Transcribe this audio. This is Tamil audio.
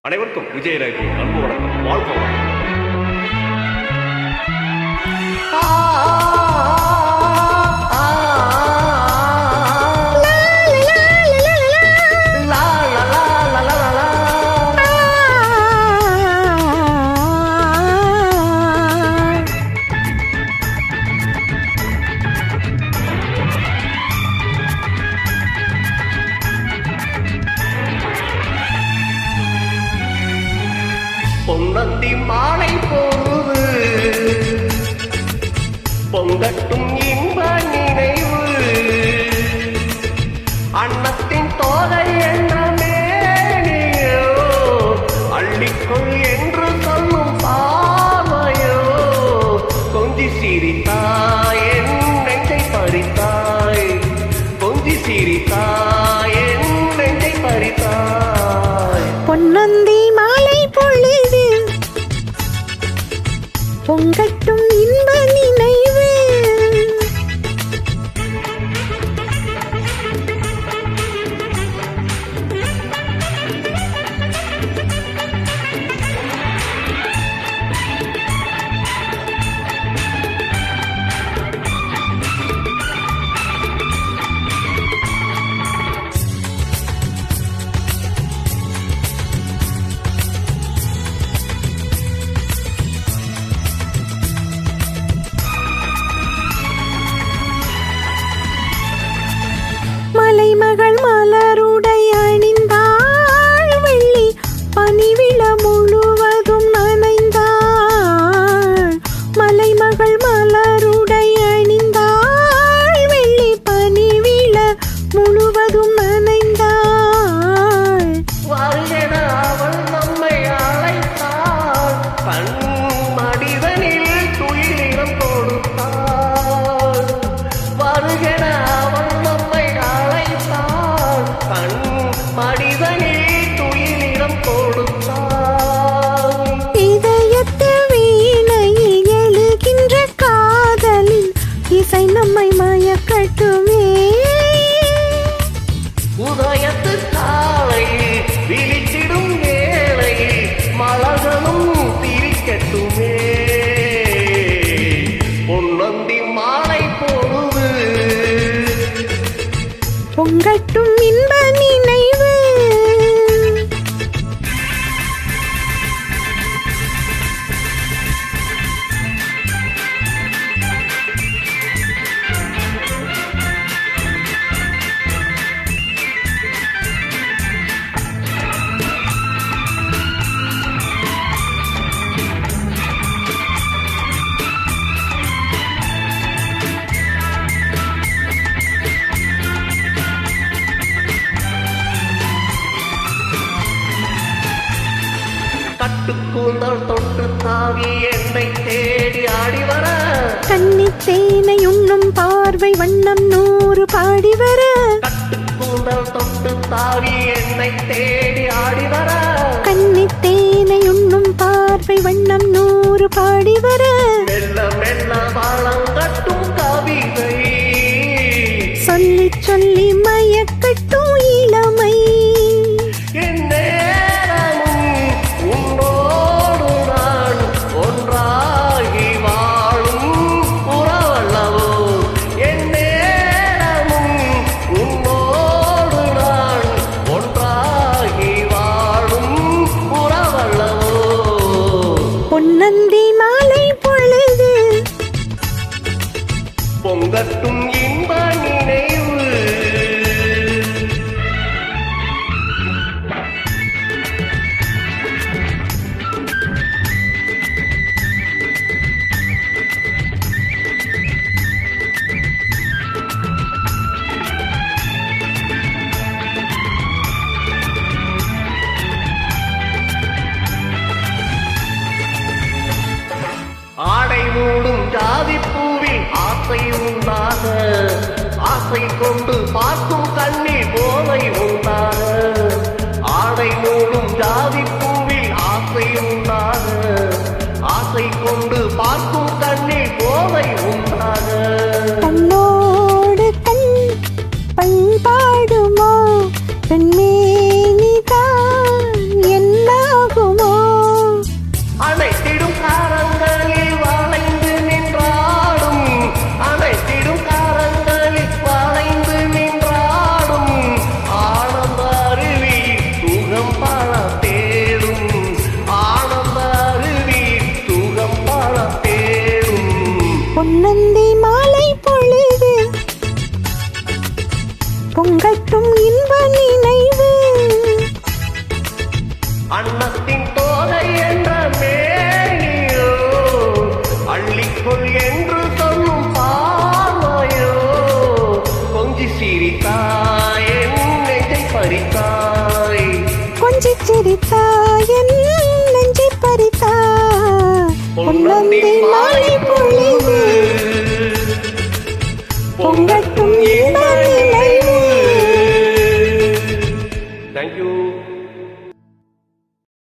அனைவருக்கும் விஜயராஜ் அன்பு வணக்கம். வாழ்க வணக்கம். பொன்னந்தி மாலை போது பொங்கட்டும் இன்ப நினைவு அன்னத்தின் தோதை எண்ணமேனியோ அள்ளிக்கொள் என்று சொல்லும் பார்வையோ கொஞ்சி சிரித்தாய் என் நெஞ்சை பறித்தாய் கொஞ்சி சிரித்தாய் என் நெஞ்சை பறித்தாய். பொன்னந்தி மாலை பொழுது பொங்கட்டும் இன்ப நினைவு மலைமகள் மலருடை அணிந்தாள் வெள்ளி பனிவிழ முழுவதும் நனைந்தாள். மலைமகள் மலருடை அணிந்தாள் வெள்ளி பனிவிழ முழுவதும் நனைந்தாள். வருகென அவள் நம்மை அழைத்தாள் கண் மடிதனில் துயிலிடம் கொடுத்தாள். வருகென அவள் நம்மை அழைத்தாள் கண் மடிதனில் துயிலிடம் கொடுத்தாள். இதயத்து வீணையில் எழுகின்ற காதலில் இசை நம்மை மயக்கட்டுமே. உதயத்து காலையில் விழித்திடும் வேளையில் மலர்களும் திரிக்கட்டுமே. பொன்னந்தி மாலை பொழுது பொங்கட்டும் இன்ப நினைவு கட்டுக்கூந்தல் தொட்டு தாவி என்னை தேடி ஆடி வர கன்னித்தேனை உண்ணும் பார்வை வண்ணம் 100 பாடி வர. கட்டுக்கூந்தல் தொட்டு தாவி என்னை தேடி ஆடி வர கன்னித்தேனை உண்ணும் பார்வை வண்ணம் 100 பாடி வர. மெல்ல மெல்ல வாழம் கட்டும் கவிதை சொல்லி சொல்லி மயக்கட்டும் இளமை. என் நேரமும் உன்னோடு நான் ஒன்றாகி வாழும் உறவல்லவோ. என் நேரமும் உன்னோடு நான் ஒன்றாகி வாழும் உறவல்லவோ. பொன்னந்தி மாலை பொழுது பொங்கட்டும் இன்ப நினைவு ஆடை மூடும் ஜாதி பூவில் ஆசை உண்டாக ஆசை கொண்டு பார்க்கும் கண்ணில் போதை உண்டாக. ஆடை மூடும் ஜாதி பூவில் ஆசை உண்டாக ஆசை கொண்டு பார்க்கும் கண்ணில் போதை உண்டாக. தன்னோடு கண் பண்பாடுமோ பெண்மேனிதான் என்ன அன்னத்தின் தோகை என்ற மேனியோ அள்ளிக்கொள் என்று சொல்லும் பார்வையோ கொஞ்சி சிரித்தாய் என் நெஞ்சை பறித்தாய் கொஞ்சி சிரித்தாய் என் நெஞ்சை பறித்தாய் பொன்னந்தி மாலை